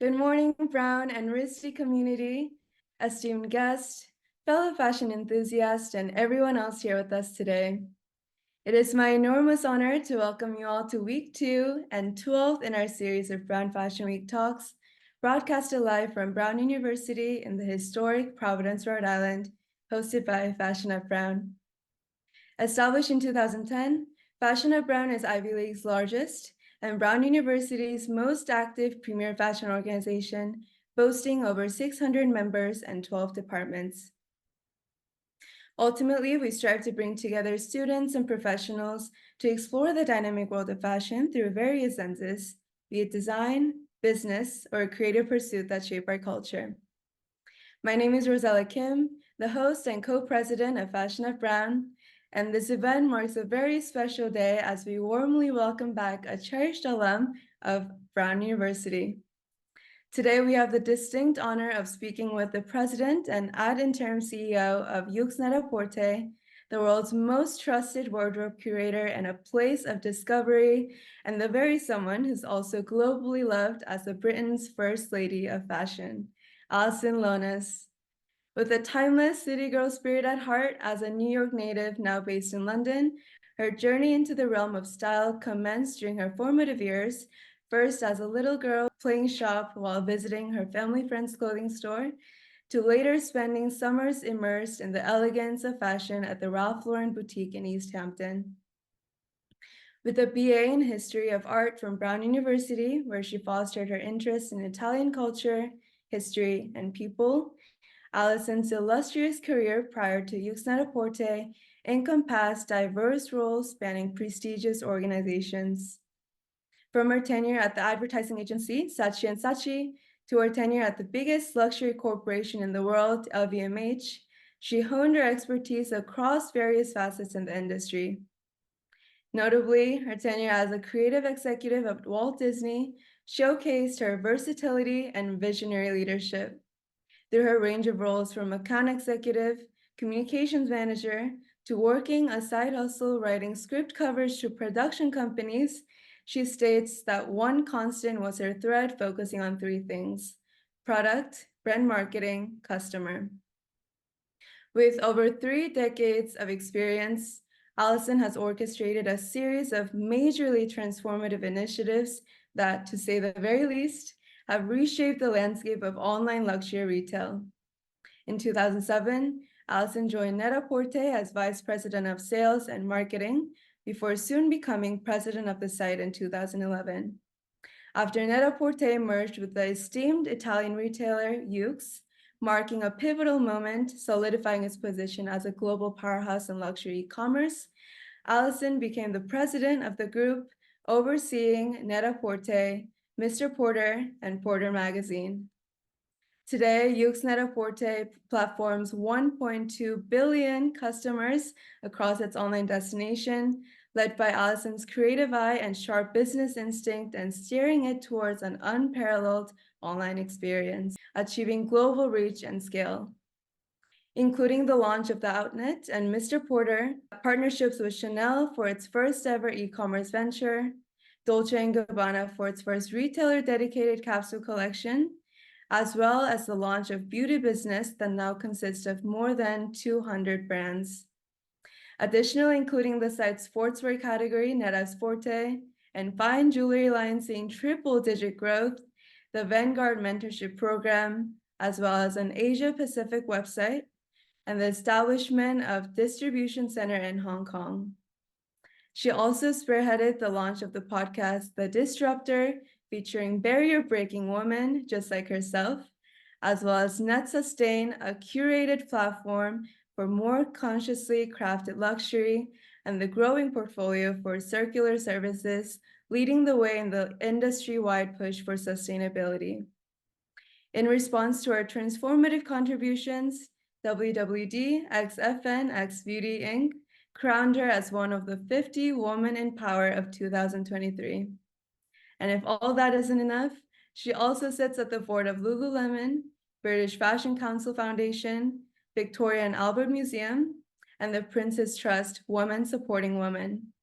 Good morning, Brown and RISD community, esteemed guests, fellow fashion enthusiasts, and everyone else here with us today. It is my enormous honor to welcome you all to week 2 and 12th in our series of Brown Fashion Week talks, broadcasted live from Brown University in the historic Providence, Rhode Island, hosted by Fashion Up Brown. Established in 2010, Fashion Up Brown is Ivy League's largest and Brown University's most active premier fashion organization, boasting over 600 members and 12 departments. Ultimately, we strive to bring together students and professionals to explore the dynamic world of fashion through various lenses, be it design, business, or a creative pursuit that shape our culture. My name is Rozella Kim, the host and co-president of Fashion Up Brown, and this event marks a very special day as we warmly welcome back a cherished alum of Brown University. Today, we have the distinct honor of speaking with the president and ad interim CEO of Yoox Net-a-Porter, the world's most trusted wardrobe curator and a place of discovery, and the very someone who's also globally loved as the Britain's first lady of fashion, Alison Loehnis. With a timeless city girl spirit at heart as a New York native now based in London, her journey into the realm of style commenced during her formative years, first as a little girl playing shop while visiting her family friend's clothing store, to later spending summers immersed in the elegance of fashion at the Ralph Lauren boutique in East Hampton. With a BA in History of Art from Brown University, where she fostered her interest in Italian culture, history, and people, Alison's illustrious career prior to Yoox Net-a-Porter encompassed diverse roles spanning prestigious organizations. From her tenure at the advertising agency, Saatchi & Saatchi, to her tenure at the biggest luxury corporation in the world, LVMH, she honed her expertise across various facets in the industry. Notably, her tenure as a creative executive of Walt Disney showcased her versatility and visionary leadership. Through her range of roles from account executive, communications manager, to working a side hustle writing script covers to production companies, she states that one constant was her thread focusing on 3 things: product, brand marketing, customer. With over 3 decades of experience, Alison has orchestrated a series of majorly transformative initiatives that, to say the very least, have reshaped the landscape of online luxury retail. In 2007, Alison joined Net-a-Porter as Vice President of Sales and Marketing before soon becoming President of the site in 2011. After Net-a-Porter merged with the esteemed Italian retailer Yoox, marking a pivotal moment, solidifying its position as a global powerhouse in luxury e-commerce, Alison became the president of the group, overseeing Net-a-Porter, Mr. Porter, and Porter Magazine. Today, Yoox Net-a-Porter platforms 1.2 billion customers across its online destination, led by Alison's creative eye and sharp business instinct and steering it towards an unparalleled online experience, achieving global reach and scale. Including the launch of the Outnet and Mr. Porter, partnerships with Chanel for its first ever e-commerce venture, Dolce & Gabbana for its first retailer-dedicated capsule collection, as well as the launch of beauty business that now consists of more than 200 brands. Additionally, including the site's sportswear category, Net-a-Porter, and fine jewelry line seeing triple-digit growth, the Vanguard Mentorship Program, as well as an Asia-Pacific website, and the establishment of distribution center in Hong Kong. She also spearheaded the launch of the podcast, The Disruptor, featuring barrier-breaking women just like herself, as well as Net Sustain, a curated platform for more consciously crafted luxury, and the growing portfolio for circular services, leading the way in the industry-wide push for sustainability. In response to our transformative contributions, WWD x FN x Beauty Inc. crowned her as one of the 50 Women in Power of 2023. And if all that isn't enough, she also sits at the board of Lululemon, British Fashion Council Foundation, Victoria and Albert Museum, and the Prince's Trust Women Supporting Women.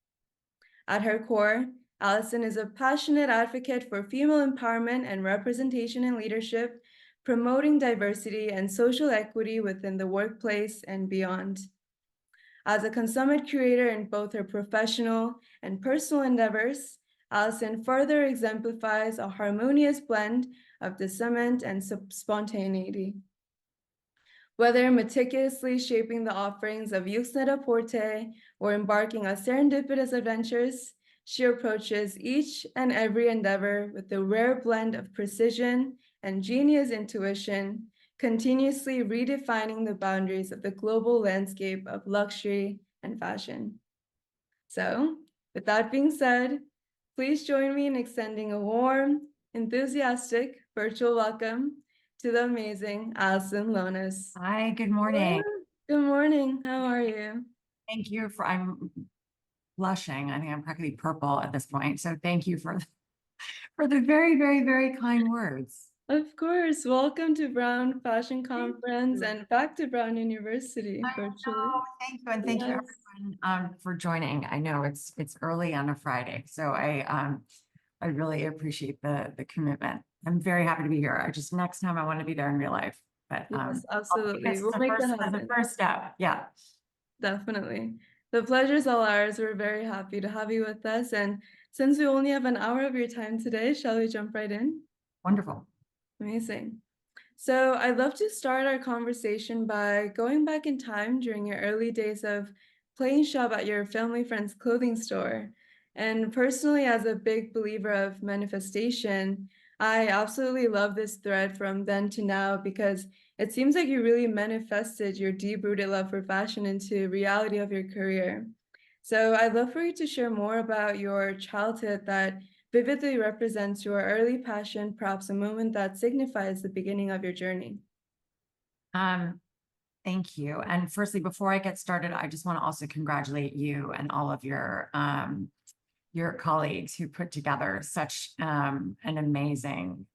At her core, Alison is a passionate advocate for female empowerment and representation in leadership, promoting diversity and social equity within the workplace and beyond. As a consummate creator in both her professional and personal endeavors, Alison further exemplifies a harmonious blend of dissonance and spontaneity. Whether meticulously shaping the offerings of Yoox Net-a-Porter or embarking on serendipitous adventures, she approaches each and every endeavor with a rare blend of precision and genius intuition, continuously redefining the boundaries of the global landscape of luxury and fashion. So, with that being said, please join me in extending a warm, enthusiastic virtual welcome to the amazing Alison Loehnis. Hi, good morning. Good morning. How are you? Thank you for, I'm blushing. I think I'm practically purple at this point. So thank you for the very, very, very kind words. Of course. Welcome to Brown Fashion Conference and back to Brown University virtually. Thank you. And thank you everyone for joining. I know it's early on a Friday, so I really appreciate the commitment. I'm very happy to be here. Next time I want to be there in real life. But Yes, absolutely. We'll make that happen. As a first step. Yeah. Definitely. The pleasure's all ours. We're very happy to have you with us. And since we only have an hour of your time today, shall we jump right in? Wonderful. Amazing. So I'd love to start our conversation by going back in time during your early days of playing shop at your family friend's clothing store. And personally, as a big believer of manifestation, I absolutely love this thread from then to now because it seems like you really manifested your deep-rooted love for fashion into reality of your career. So I'd love for you to share more about your childhood that vividly represents your early passion, perhaps a moment that signifies the beginning of your journey. Thank you. And firstly, before I get started, I just want to also congratulate you and all of your colleagues who put together such an amazing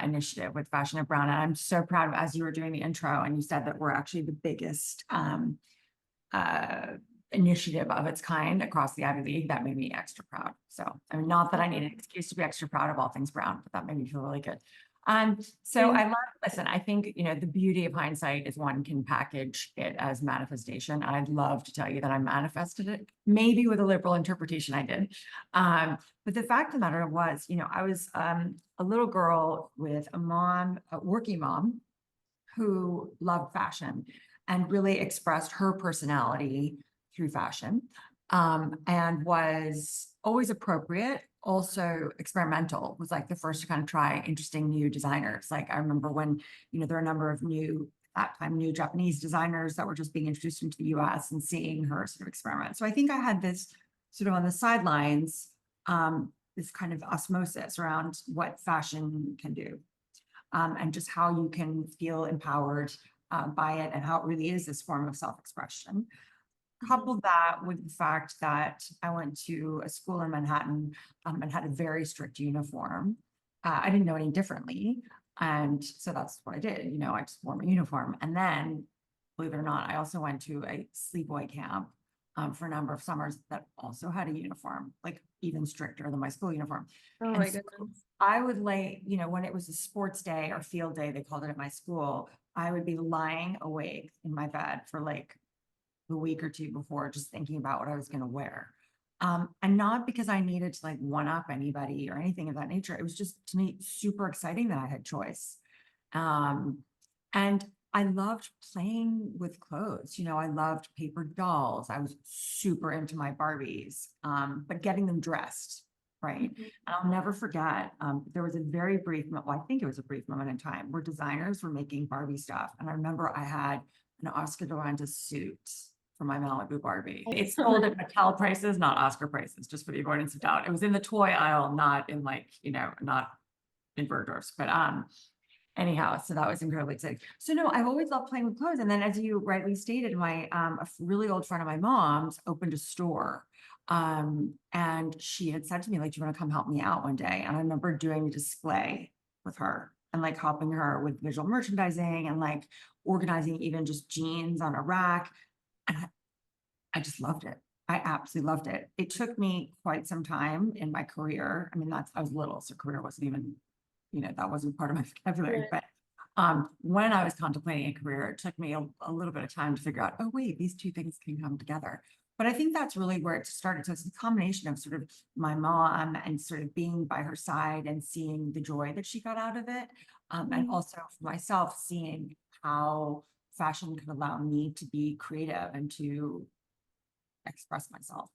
initiative with Fashion at Brown. And I'm so proud of, as you were doing the intro and you said that we're actually the biggest initiative of its kind across the Ivy League. That made me extra proud. So, I mean, not that I need an excuse to be extra proud of all things Brown, but that made me feel really good. So listen, I think, the beauty of hindsight is one can package it as manifestation. I'd love to tell you that I manifested it, maybe with a liberal interpretation I did. But the fact of the matter was, I was a little girl with a working mom who loved fashion and really expressed her personality through fashion, and was always appropriate, also experimental, was like the first to kind of try interesting new designers. Like I remember when, there are a number of new Japanese designers that were just being introduced into the US and seeing her sort of experiment. So I think I had this sort of on the sidelines, this kind of osmosis around what fashion can do, and just how you can feel empowered by it and how it really is this form of self-expression. Couple that with the fact that I went to a school in Manhattan and had a very strict uniform. I didn't know any differently. And so that's what I did. I just wore my uniform. And then, believe it or not, I also went to a sleepaway camp for a number of summers that also had a uniform, like even stricter than my school uniform. Oh my goodness. I would lay, when it was a sports day or field day, they called it at my school, I would be lying awake in my bed for like the week or two before, just thinking about what I was going to wear. And not because I needed to like one up anybody or anything of that nature. It was just, to me, super exciting that I had choice. And I loved playing with clothes. I loved paper dolls. I was super into my Barbies, but getting them dressed, right? And I'll never forget, there was a very brief, I think it was a brief moment in time where designers were making Barbie stuff. And I remember I had an Oscar de la Renta suit for my Malibu Barbie. It's sold at Mattel prices, not Oscar prices, just for the avoidance of doubt. It was in the toy aisle, not in like, not in Bergdorf's, but anyhow, so that was incredibly exciting. So no, I've always loved playing with clothes. And then as you rightly stated, my a really old friend of my mom's opened a store. And she had said to me, like, do you want to come help me out one day? And I remember doing a display with her and like helping her with visual merchandising and like organizing even just jeans on a rack. And I just loved it. I absolutely loved it. It took me quite some time in my career. I mean, I was little, so career wasn't even, that wasn't part of my vocabulary. Right. But when I was contemplating a career, it took me a little bit of time to figure out, oh, wait, these two things can come together. But I think that's really where it started. So it's a combination of sort of my mom and sort of being by her side and seeing the joy that she got out of it. And also for myself, seeing how fashion could allow me to be creative and to express myself.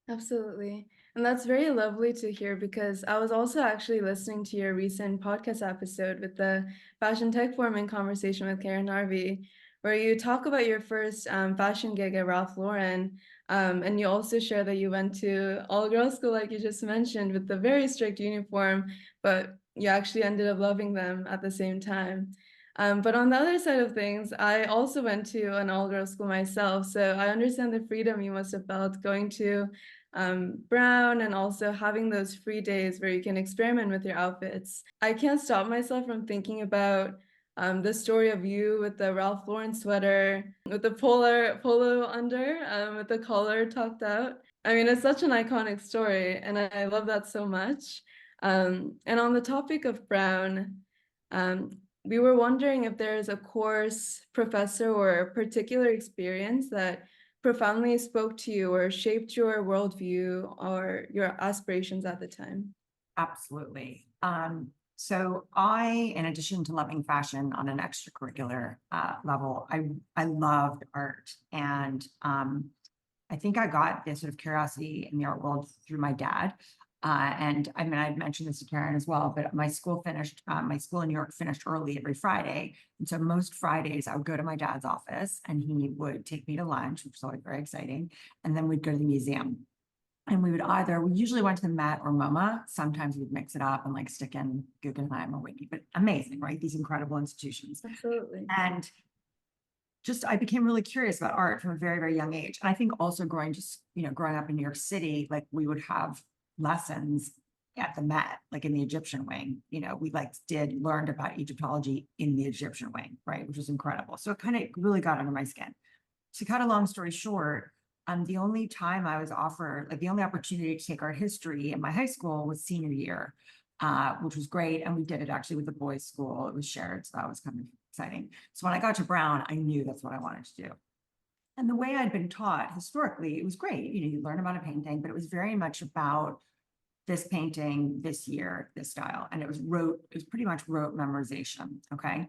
Absolutely. And that's very lovely to hear because I was also actually listening to your recent podcast episode with the Fashion Tech Forum in conversation with Karen Harvey, where you talk about your first fashion gig at Ralph Lauren. And you also share that you went to all-girls school, like you just mentioned, with the very strict uniform, but you actually ended up loving them at the same time. But on the other side of things, I also went to an all-girls school myself, so I understand the freedom you must have felt going to Brown and also having those free days where you can experiment with your outfits. I can't stop myself from thinking about the story of you with the Ralph Lauren sweater, with the polo under, with the collar tucked out. I mean, it's such an iconic story, and I love that so much. And on the topic of Brown, um, we were wondering if there's a course, professor, or a particular experience that profoundly spoke to you or shaped your worldview or your aspirations at the time. Absolutely. So I, in addition to loving fashion on an extracurricular level, I loved art. And I think I got this sort of curiosity in the art world through my dad. And I mean, I'd mentioned this to Karen as well, but my school in New York finished early every Friday. And so most Fridays I would go to my dad's office and he would take me to lunch, which was always very exciting. And then we'd go to the museum. And we usually went to the Met or MoMA. Sometimes we'd mix it up and like stick in Guggenheim or Whitney, but amazing, right? These incredible institutions. Absolutely. And I became really curious about art from a very, very young age. And I think also growing up in New York City, like we would have lessons at the Met, like in the Egyptian wing, we learned about Egyptology in the Egyptian wing, right? Which was incredible. So it kind of really got under my skin. To cut a long story short, the only time I was offered, like the only opportunity to take art history in my high school was senior year, which was great. And we did it actually with the boys' school. It was shared. So that was kind of exciting. So when I got to Brown, I knew that's what I wanted to do. And the way I'd been taught historically, it was great. You learn about a painting, but it was very much about this painting, this year, this style. And it was pretty much rote memorization. Okay.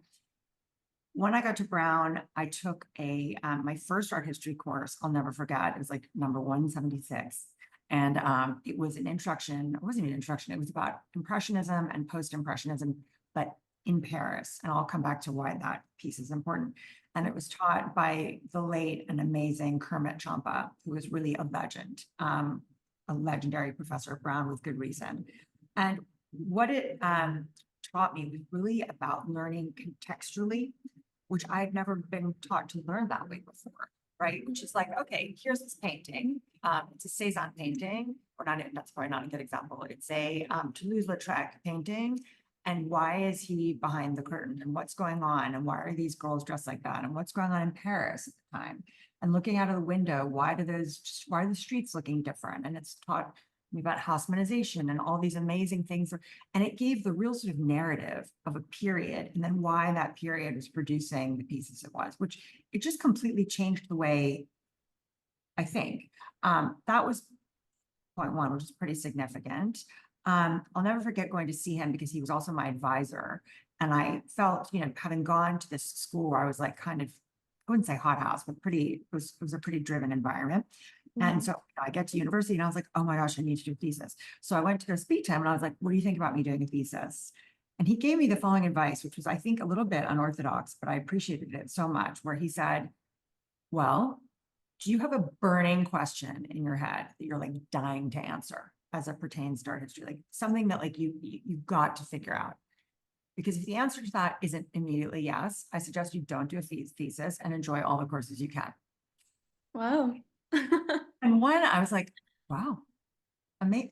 When I got to Brown, I took my first art history course. I'll never forget. It was like number 176. And it was an introduction. It wasn't an introduction. It was about Impressionism and post-Impressionism, but in Paris. And I'll come back to why that piece is important. And it was taught by the late and amazing Kermit Champa, who was really a legend, a legendary professor at Brown with good reason. And what it taught me was really about learning contextually, which I've never been taught to learn that way before, right? Which is like, okay, here's this painting. It's a Cézanne painting, or not, that's probably not a good example. It's a Toulouse-Lautrec painting. And why is he behind the curtain? And what's going on? And why are these girls dressed like that? And what's going on in Paris at the time? And looking out of the window, why are the streets looking different? And it's taught me about Haussmannization and all these amazing things. And it gave the real sort of narrative of a period and then why that period was producing the pieces it was, which it just completely changed the way I think. That was point one, which is pretty significant. I'll never forget going to see him because he was also my advisor. And I felt, having gone to this school where I was like kind of, I wouldn't say hothouse, but it was a pretty driven environment. And so I get to university and I was like, oh my gosh, I need to do a thesis. So I went to go speak to him and I was like, what do you think about me doing a thesis? And he gave me the following advice, which was, I think, a little bit unorthodox, but I appreciated it so much, where he said, well, do you have a burning question in your head that you're like dying to answer as it pertains to art history? Like something that like you've got to figure out. Because if the answer to that isn't immediately yes, I suggest you don't do a thesis and enjoy all the courses you can. Wow. And one, I was like, wow,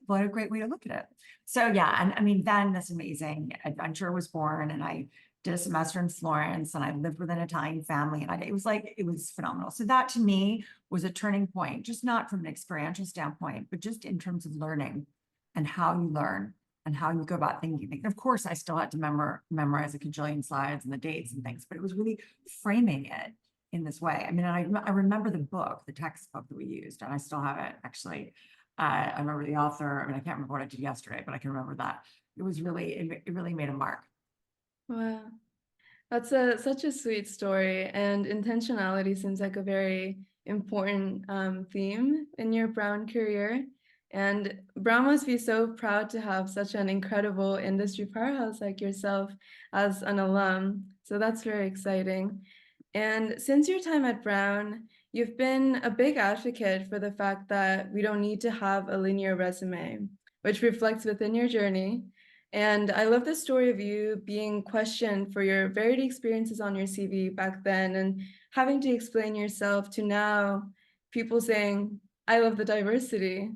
what a great way to look at it. So yeah, and I mean, then this amazing adventure was born, and I did a semester in Florence, and I lived with an Italian family, and it was phenomenal. So that to me was a turning point, just not from an experiential standpoint, but just in terms of learning and how you learn and how you go about thinking things. Of course, I still had to memorize a cajillion slides and the dates and things, but it was really framing it in this way. I mean, I remember the book, the textbook that we used, and I still have it actually. I remember the author. I mean, I can't remember what I did yesterday, but I can remember that. It was really, it really made a mark. Wow. That's such a sweet story, and intentionality seems like a very important theme in your Brown career. And Brown must be so proud to have such an incredible industry powerhouse like yourself as an alum. So that's very exciting. And since your time at Brown, you've been a big advocate for the fact that we don't need to have a linear resume, which reflects within your journey. And I love the story of you being questioned for your varied experiences on your CV back then and having to explain yourself to now people saying, I love the diversity.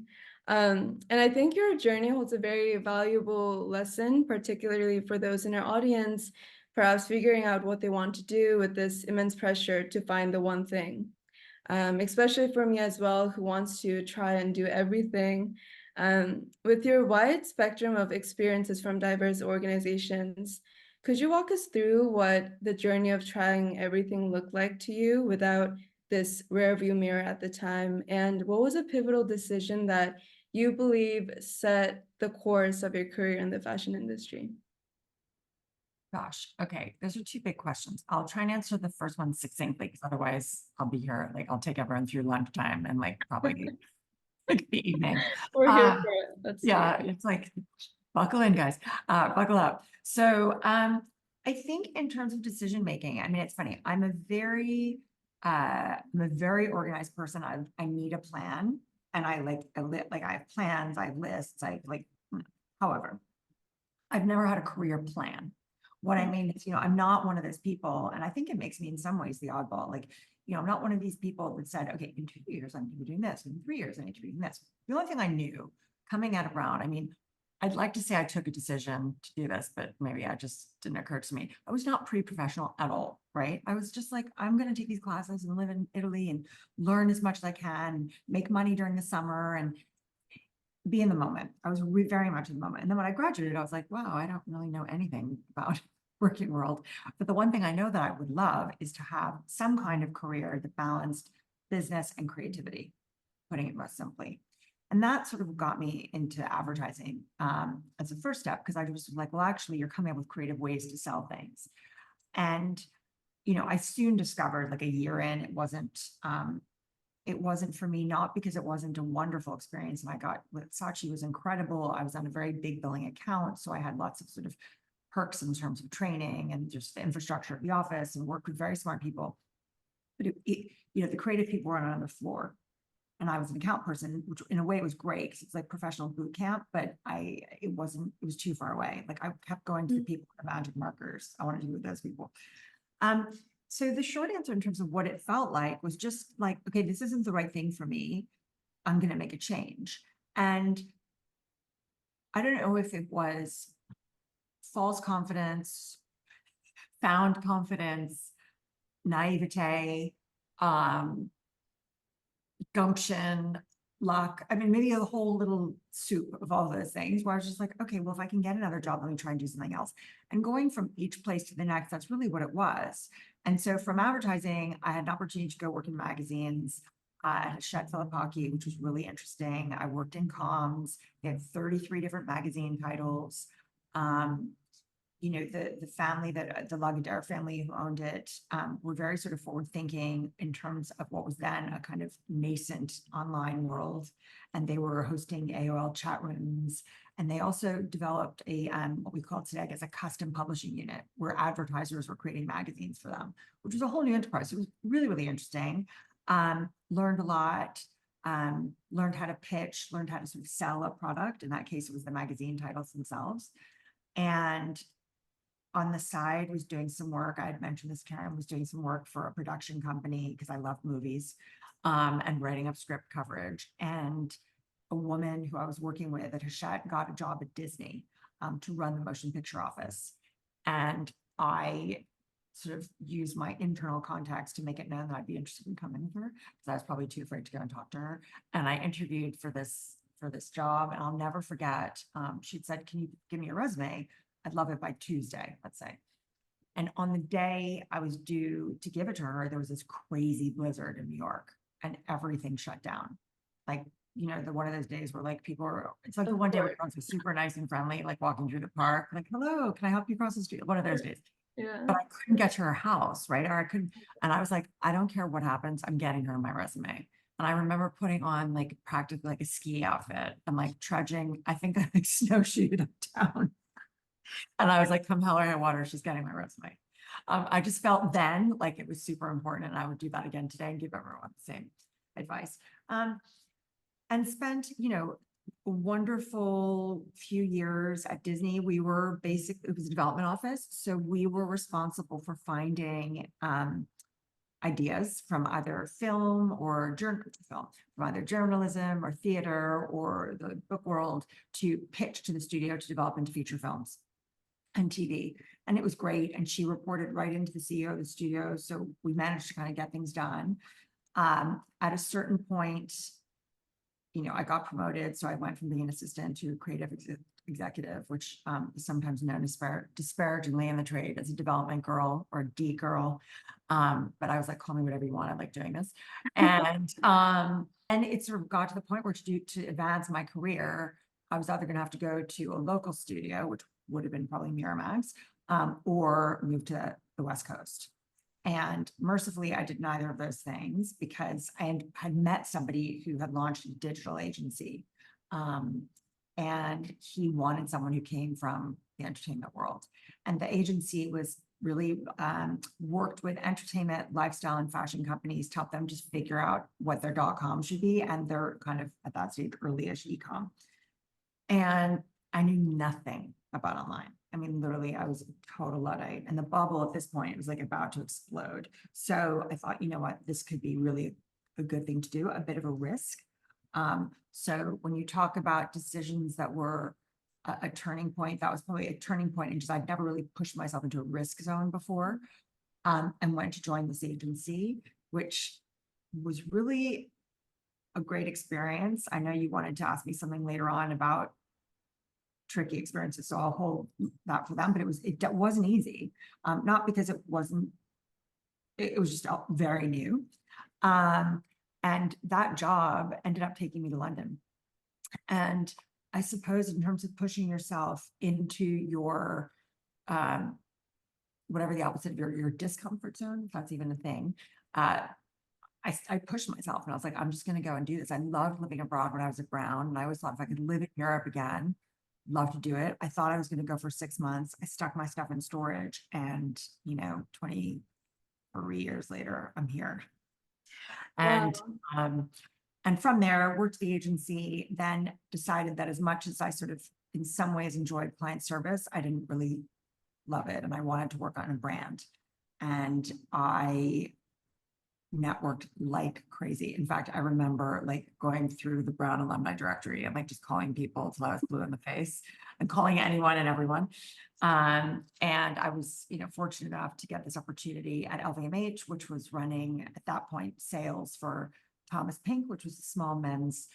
And I think your journey holds a very valuable lesson, particularly for those in our audience, perhaps figuring out what they want to do with this immense pressure to find the one thing. Especially for me as well, who wants to try and do everything. With your wide spectrum of experiences from diverse organizations, could you walk us through what the journey of trying everything looked like to you without this rear view mirror at the time? And what was a pivotal decision that you believe set the course of your career in the fashion industry? Gosh, okay, those are two big questions. I'll try and answer the first one succinctly, because otherwise I'll be here, like I'll take everyone through lunchtime and like probably like the evening. We're here Um, for it. That's yeah, great. it's like, buckle in, guys, buckle up. So I think in terms of decision making, I mean, it's funny. I'm a very organized person. I need a plan, and I have plans, I have lists, I like. However, I've never had a career plan. What I mean is, I'm not one of those people, and I think it makes me in some ways the oddball. Like, I'm not one of these people that said, okay, in 2 years, I'm going to be doing this. In 3 years, I need to be doing this. The only thing I knew coming out of Brown, I mean, I'd like to say I took a decision to do this, but maybe it just didn't occur to me. I was not pre-professional at all, right? I was just like, I'm going to take these classes and live in Italy and learn as much as I can, make money during the summer and be in the moment. I was very much in the moment. And then when I graduated, I was like, wow, I don't really know anything about working world. But the one thing I know that I would love is to have some kind of career that balanced business and creativity, putting it most simply. And that sort of got me into advertising as a first step, because I was like, well, actually, you're coming up with creative ways to sell things. And, I soon discovered, like a year in, it wasn't for me, not because it wasn't a wonderful experience. And I got with Saatchi was incredible. I was on a very big billing account. So I had lots of sort of perks in terms of training and just the infrastructure of the office, and worked with very smart people. But the creative people were on the floor, and I was an account person, which in a way was great because it's like professional boot camp, but it was too far away. Like I kept going to the people with the magic markers. I wanted to be with those people. So the short answer in terms of what it felt like was just like, okay, this isn't the right thing for me. I'm going to make a change. And I don't know if it was false confidence, found confidence, naivete, gumption, luck. I mean, maybe a whole little soup of all those things where I was just like, okay, well, if I can get another job, let me try and do something else. And going from each place to the next, that's really what it was. And so from advertising, I had an opportunity to go work in magazines. Hachette Philippaki, which was really interesting. I worked in comms. They had 33 different magazine titles. The family the Lagardère family who owned it were very sort of forward thinking in terms of what was then a kind of nascent online world. And they were hosting AOL chat rooms. And they also developed a what we call today, I guess, a custom publishing unit where advertisers were creating magazines for them, which was a whole new enterprise. It was really, really interesting. Learned a lot, learned how to pitch, learned how to sort of sell a product. In that case, it was the magazine titles themselves. And on the side was doing some work. I had mentioned this, Karen, was doing some work for a production company because I love movies, and writing up script coverage. And a woman who I was working with at Hachette got a job at Disney to run the motion picture office. And I sort of used my internal contacts to make it known that I'd be interested in coming with her, because I was probably too afraid to go and talk to her. And I interviewed for this job, and I'll never forget. She'd said, "Can you give me a resume? I'd love it by Tuesday," let's say. And on the day I was due to give it to her, there was this crazy blizzard in New York, and everything shut down. Like, the one of those days where like people are, it's like the one day where everyone's super nice and friendly, like walking through the park, like, "Hello, can I help you cross the street?" One of those days. Yeah. But I couldn't get to her house, right? Or I couldn't, and I was like, I don't care what happens, I'm getting her my resume. And I remember putting on like practically like a ski outfit and like trudging, I think I like snowshoed uptown. And I was like, come hell or high water, she's getting my resume. I just felt then like it was super important, and I would do that again today and give everyone the same advice. And spent, a wonderful few years at Disney. We were it was a development office. So we were responsible for finding ideas from either film or from either journalism or theater or the book world, to pitch to the studio to develop into feature films and TV. And it was great. And she reported right into the CEO of the studio. So we managed to kind of get things done. At a certain point, I got promoted. So I went from being an assistant to creative executive, which is sometimes known disparagingly in the trade as a development girl or a D girl. But I was like, call me whatever you want. I like doing this. And it sort of got to the point where to advance my career, I was either going to have to go to a local studio, which would have been probably Miramax, or move to the West Coast. And mercifully, I did neither of those things, because I had met somebody who had launched a digital agency. And he wanted someone who came from the entertainment world. And the agency was really worked with entertainment, lifestyle, and fashion companies to help them just figure out what their .com should be. And they're kind of at that stage, early-ish e-com. And I knew nothing about online. I mean, literally, I was a total Luddite, and the bubble at this point was like about to explode. So I thought, you know what, this could be really a good thing to do, a bit of a risk. So when you talk about decisions that were a turning point, that was probably a turning point, and just I'd never really pushed myself into a risk zone before, and went to join this agency, which was really a great experience. I know you wanted to ask me something later on about tricky experiences, so I'll hold that for them, but it wasn't easy. Not because it was just very new. And that job ended up taking me to London. And I suppose in terms of pushing yourself into your, whatever the opposite of your discomfort zone, if that's even a thing, I pushed myself, and I was like, I'm just going to go and do this. I loved living abroad when I was at Brown, and I always thought if I could live in Europe again, love to do it. I thought I was going to go for 6 months. I stuck my stuff in storage, and 23 years later, I'm here. And from there, worked the agency, then decided that as much as I sort of in some ways enjoyed client service, I didn't really love it, and I wanted to work on a brand. And I networked like crazy. In fact, I remember like going through the Brown alumni directory and like just calling people till I was blue in the face, and calling anyone and everyone. And I was, fortunate enough to get this opportunity at LVMH, which was running at that point sales for Thomas Pink, which was a small men's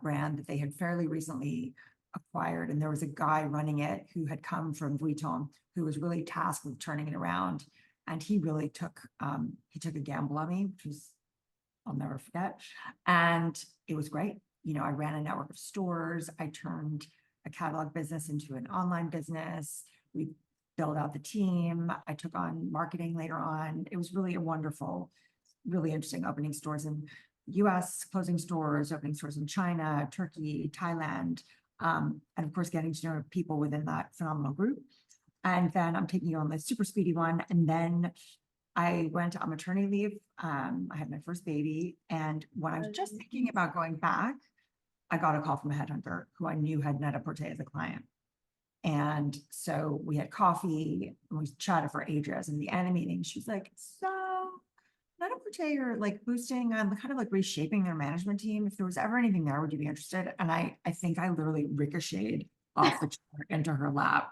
brand that they had fairly recently acquired. And there was a guy running it who had come from Vuitton, who was really tasked with turning it around. And he really took a gamble on me, which was, I'll never forget. And it was great. I ran a network of stores. I turned a catalog business into an online business. We built out the team. I took on marketing later on. It was really a wonderful, really interesting, opening stores in US, closing stores, opening stores in China, Turkey, Thailand, and of course, getting to know people within that phenomenal group. And then I'm taking you on the super speedy one. And then I went on maternity leave. I had my first baby. And when I was just thinking about going back, I got a call from a headhunter who I knew had Net-a-Porter as a client. And so we had coffee and we chatted for ages. And the end of the meeting, she's like, so Net-a-Porter are like boosting and kind of like reshaping their management team. If there was ever anything there, would you be interested? And I think I literally ricocheted off the chair into her lap.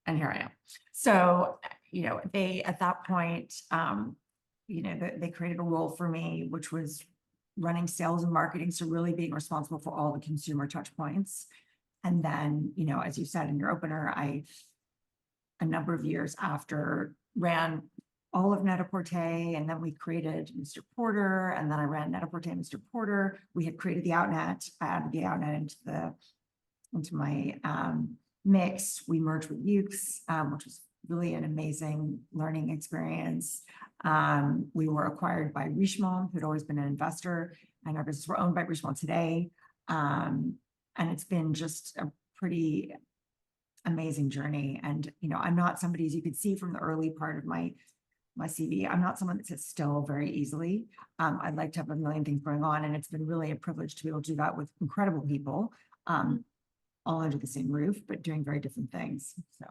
and here I am. So, they, at that point, they created a role for me, which was running sales and marketing. So really being responsible for all the consumer touch points. And then, as you said in your opener, a number of years after, ran all of Net-a-Porter, and then we created Mr. Porter, and then I ran Net-a-Porter and Mr. Porter. We had created the Outnet. I added the Outnet into my mix. We merged with Yoox, which was really an amazing learning experience. We were acquired by Richemont, who'd always been an investor, and our business were owned by Richemont today. And it's been just a pretty amazing journey. And, I'm not somebody, as you could see from the early part of my CV, I'm not someone that sits still very easily. I'd like to have a million things going on, and it's been really a privilege to be able to do that with incredible people, all under the same roof, but doing very different things. So.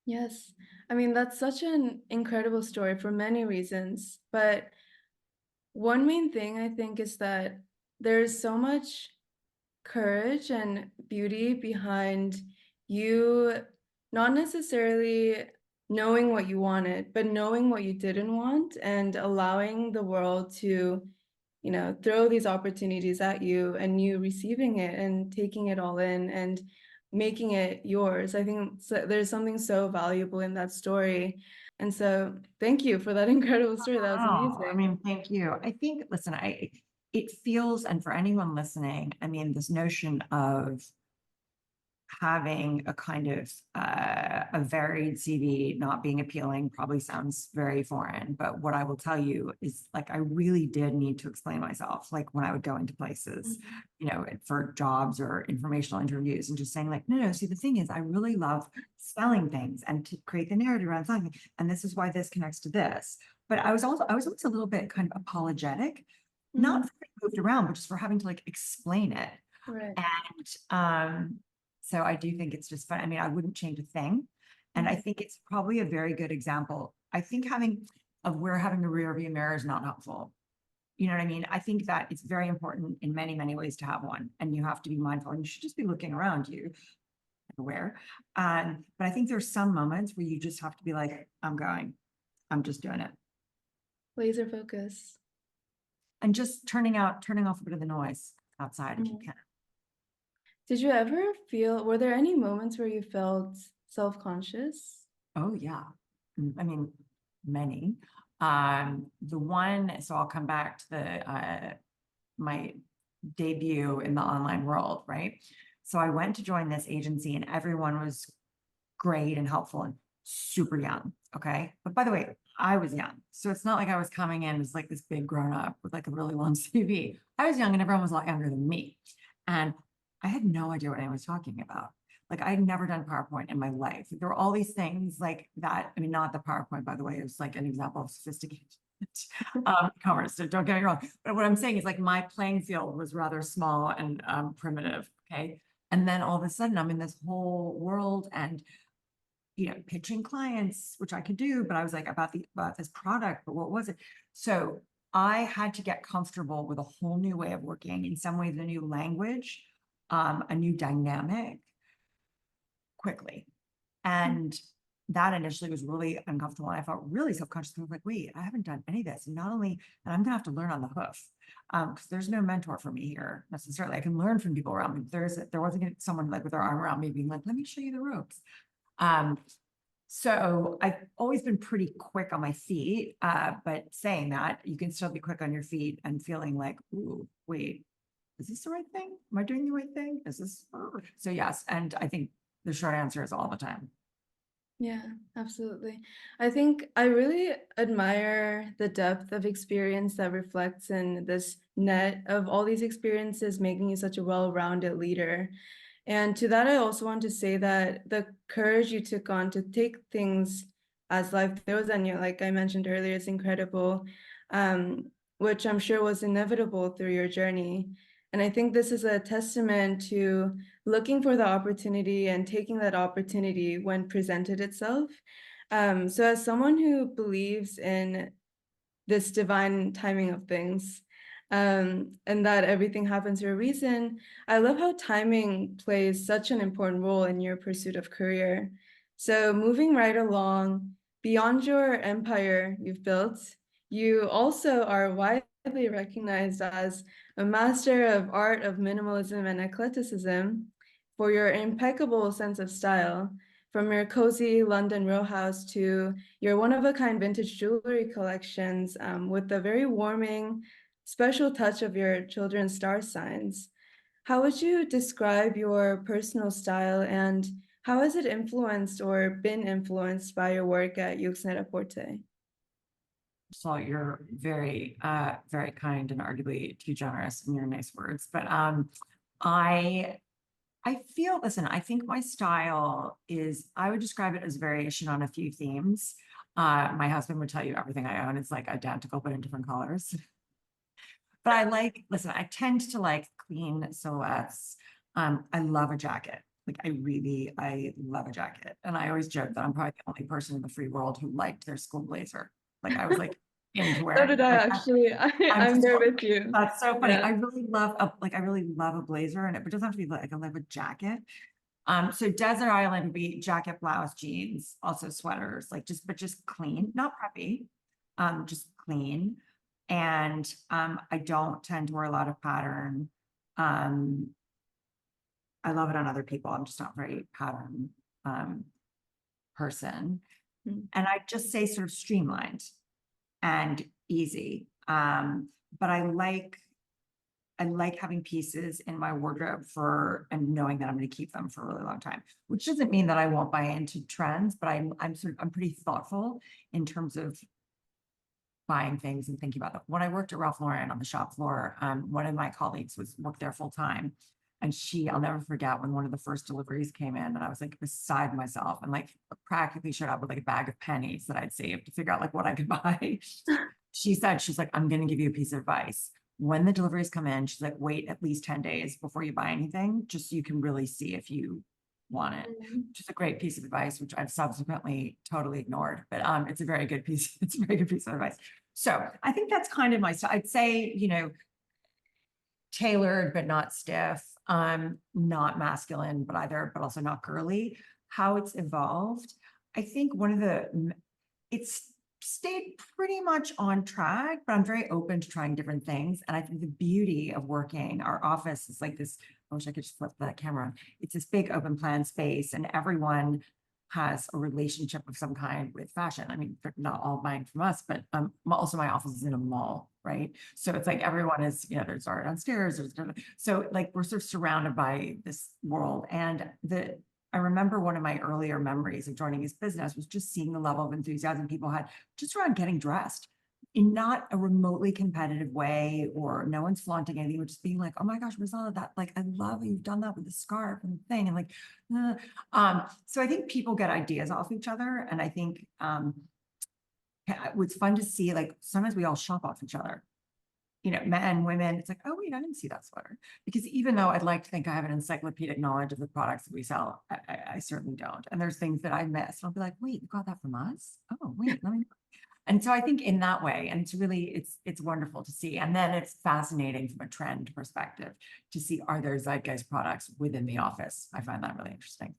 Yes. I mean, that's such an incredible story for many reasons. But one main thing I think is that there's so much courage and beauty behind you not necessarily knowing what you wanted, but knowing what you didn't want and allowing the world to, throw these opportunities at you and you receiving it and taking it all in and making it yours. I think there's something so valuable in that story. And so thank you for that incredible story. That was amazing. I mean, thank you. I think, listen, it feels, and for anyone listening, I mean, this notion of having a kind of a varied CV not being appealing probably sounds very foreign, but what I will tell you is, like, I really did need to explain myself, like when I would go into places, for jobs or informational interviews, and just saying like, no, see, the thing is, I really love selling things and to create the narrative around selling, and this is why this connects to this. But I was always a little bit kind of apologetic, not for being moved around, but just for having to like explain it. Right. And so I do think it's just fun. I mean, I wouldn't change a thing. And I think it's probably a very good example. I think having a rear view mirror is not helpful. You know what I mean? I think that it's very important in many, many ways to have one, and you have to be mindful, and you should just be looking around you, aware. But I think there's some moments where you just have to be like, I'm just doing it. Laser focus. And just turning off a bit of the noise outside if you can. Did you ever were there any moments where you felt self-conscious? Oh yeah. I mean, many. So I'll come back to my debut in the online world, right? So I went to join this agency, and everyone was great and helpful and super young. Okay. But by the way, I was young. So it's not like I was coming in as like this big grown up with like a really long CV. I was young and everyone was a lot younger than me. And I had no idea what anyone was talking about. Like, I had never done PowerPoint in my life. There were all these things like that. I mean, not the PowerPoint, by the way, it was like an example of sophisticated commerce. So don't get me wrong. But what I'm saying is, like, my playing field was rather small and primitive. Okay. And then all of a sudden I'm in this whole world and, pitching clients, which I could do, but I was like, about this product, but what was it? So I had to get comfortable with a whole new way of working, in some ways, a new language, a new dynamic quickly. And that initially was really uncomfortable. And I felt really self-conscious. I was like, wait, I haven't done any of this. And I'm gonna have to learn on the hoof. Because there's no mentor for me here necessarily. I can learn from people around me. There wasn't someone like with their arm around me being like, let me show you the ropes. So I've always been pretty quick on my feet, but saying that, you can still be quick on your feet and feeling like, ooh, wait, is this the right thing? Am I doing the right thing? So yes. And I think the short answer is all the time. Yeah, absolutely. I think I really admire the depth of experience that reflects in this net of all these experiences, making you such a well-rounded leader. And to that, I also want to say that the courage you took on to take things as life throws on you, like I mentioned earlier, is incredible, which I'm sure was inevitable through your journey. And I think this is a testament to looking for the opportunity and taking that opportunity when presented itself. So as someone who believes in this divine timing of things, and that everything happens for a reason, I love how timing plays such an important role in your pursuit of career. So moving right along, beyond your empire you've built, you also are widely recognized as a master of art of minimalism and eclecticism for your impeccable sense of style, from your cozy London row house to your one-of-a-kind vintage jewelry collections, with the very warming, special touch of your children's star signs. How would you describe your personal style, and how has it influenced or been influenced by your work at Yoox Net-a-Porter? So you're very, very kind and arguably too generous in your nice words. But I feel, listen, I think my style is, I would describe it as variation on a few themes. My husband would tell you everything I own is like identical, but in different colors. But I like, listen, I tend to like clean silhouettes. I love a jacket. Like I love a jacket. And I always joke that I'm probably the only person in the free world who liked their school blazer. Like I was like into So wearing did it. I Like actually. I'm I'm just, there with you. that's so funny. Yeah. I really love a blazer, and it doesn't have to be like I love a jacket. So desert island would be jacket, blouse, jeans, also sweaters, like but just clean, not preppy, just clean. And I don't tend to wear a lot of pattern. Um, I love it on other people. I'm just not very pattern person. Mm. And I just say sort of streamlined and easy. But I like having pieces in my wardrobe and knowing that I'm going to keep them for a really long time, which doesn't mean that I won't buy into trends, but I'm pretty thoughtful in terms of buying things and thinking about them. When I worked at Ralph Lauren on the shop floor, one of my colleagues worked there full time. And I'll never forget when one of the first deliveries came in, and I was like beside myself and like practically showed up with like a bag of pennies that I'd saved to figure out like what I could buy. She's like, I'm going to give you a piece of advice. When the deliveries come in, she's like, wait at least 10 days before you buy anything, just so you can really see if you want it. Which is a great piece of advice, which I've subsequently totally ignored, but it's a very good piece. It's a very good piece of advice. So I think that's kind of my style. I'd say, tailored, but not stiff, not masculine, but also not girly. How it's evolved. I think it's stayed pretty much on track, but I'm very open to trying different things. And I think the beauty of working, our office is like this, I wish I could just flip that camera on. It's this big open plan space, and everyone has a relationship of some kind with fashion. I mean, they're not all buying from us, but also my office is in a mall, right? So it's like everyone is, there's art downstairs. So like we're sort of surrounded by this world. And I remember one of my earlier memories of joining this business was just seeing the level of enthusiasm people had just around getting dressed in not a remotely competitive way, or no one's flaunting anything. We're just being like, oh my gosh, Rozella, that, like, I love you've done that with the scarf and the thing. And like, so I think people get ideas off each other. And I think it's fun to see, like, sometimes we all shop off each other. Men, women, it's like, oh, wait, I didn't see that sweater. Because even though I'd like to think I have an encyclopedic knowledge of the products that we sell, I certainly don't. And there's things that I miss. And I'll be like, wait, you got that from us? Oh, wait, let me. And so I think in that way, and it's wonderful to see. And then it's fascinating from a trend perspective to see, are there zeitgeist products within the office? I find that really interesting.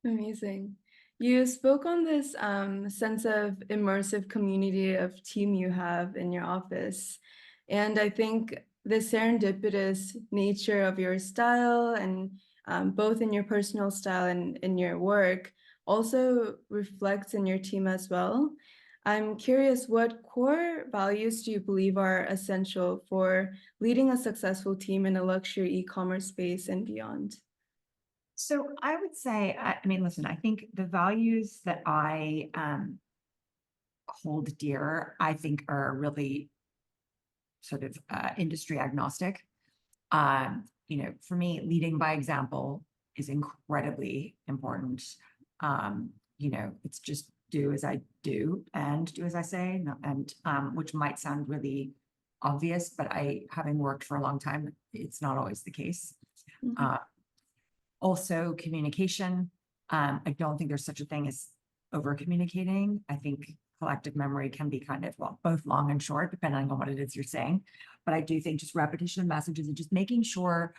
Amazing. You spoke on this sense of immersive community of team you have in your office. And I think the serendipitous nature of your style, and both in your personal style and in your work, also reflects in your team as well. I'm curious, what core values do you believe are essential for leading a successful team in a luxury e-commerce space and beyond? So I would say, I mean, listen, I think the values that I hold dear, I think are really sort of industry agnostic. For me, leading by example is incredibly important. It's just do as I do and do as I say, and which might sound really obvious, but having worked for a long time, it's not always the case. Mhm. Also, communication. I don't think there's such a thing as over communicating. I think collective memory can be kind of, both long and short, depending on what it is you're saying. But I do think just repetition of messages and just making sure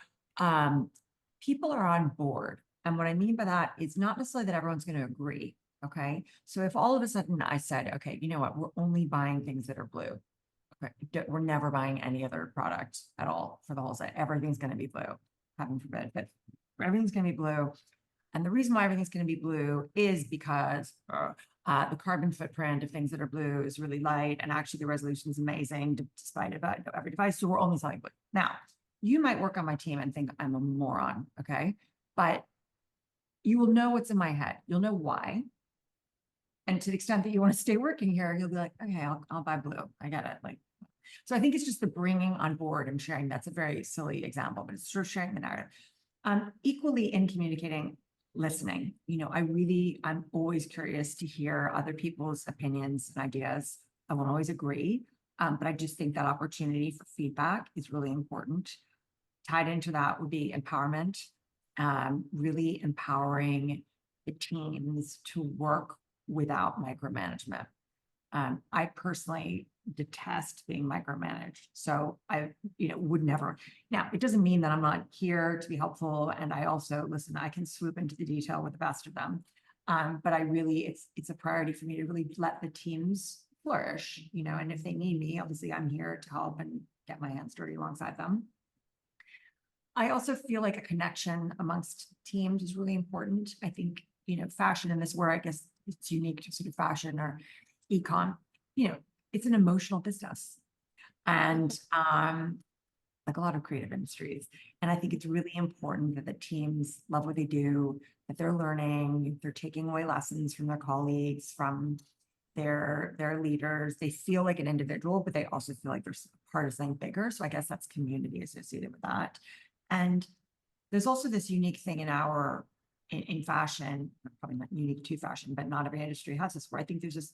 people are on board. And what I mean by that is not necessarily that everyone's going to agree. Okay. So if all of a sudden I said, okay, you know what, we're only buying things that are blue. Okay. We're never buying any other product at all for the whole set. Everything's going to be blue, heaven forbid, but everything's going to be blue. And the reason why everything's going to be blue is because the carbon footprint of things that are blue is really light. And actually the resolution is amazing despite about every device. So we're only selling blue. Now, you might work on my team and think I'm a moron. Okay. But you will know what's in my head. You'll know why. And to the extent that you want to stay working here, you'll be like, okay, I'll buy blue. I get it. Like, so I think it's just the bringing on board and sharing. That's a very silly example, but it's sort of sharing the narrative. Equally in communicating, listening. You know, I'm always curious to hear other people's opinions and ideas. I won't always agree, but I just think that opportunity for feedback is really important. Tied into that would be empowerment, really empowering the teams to work without micromanagement. I personally detest being micromanaged. So I, would never. Now, it doesn't mean that I'm not here to be helpful. And I also, listen, I can swoop into the detail with the best of them. But I really, it's a priority for me to really let the teams flourish, and if they need me, obviously I'm here to help and get my hands dirty alongside them. I also feel like a connection amongst teams is really important. I think, fashion in this, where I guess it's unique to sort of fashion or econ, it's an emotional business. And like a lot of creative industries. And I think it's really important that the teams love what they do, that they're learning, they're taking away lessons from their colleagues, from their leaders. They feel like an individual, but they also feel like they're part of something bigger. So I guess that's community associated with that. And there's also this unique thing in fashion, probably not unique to fashion, but not every industry has this, where I think there's this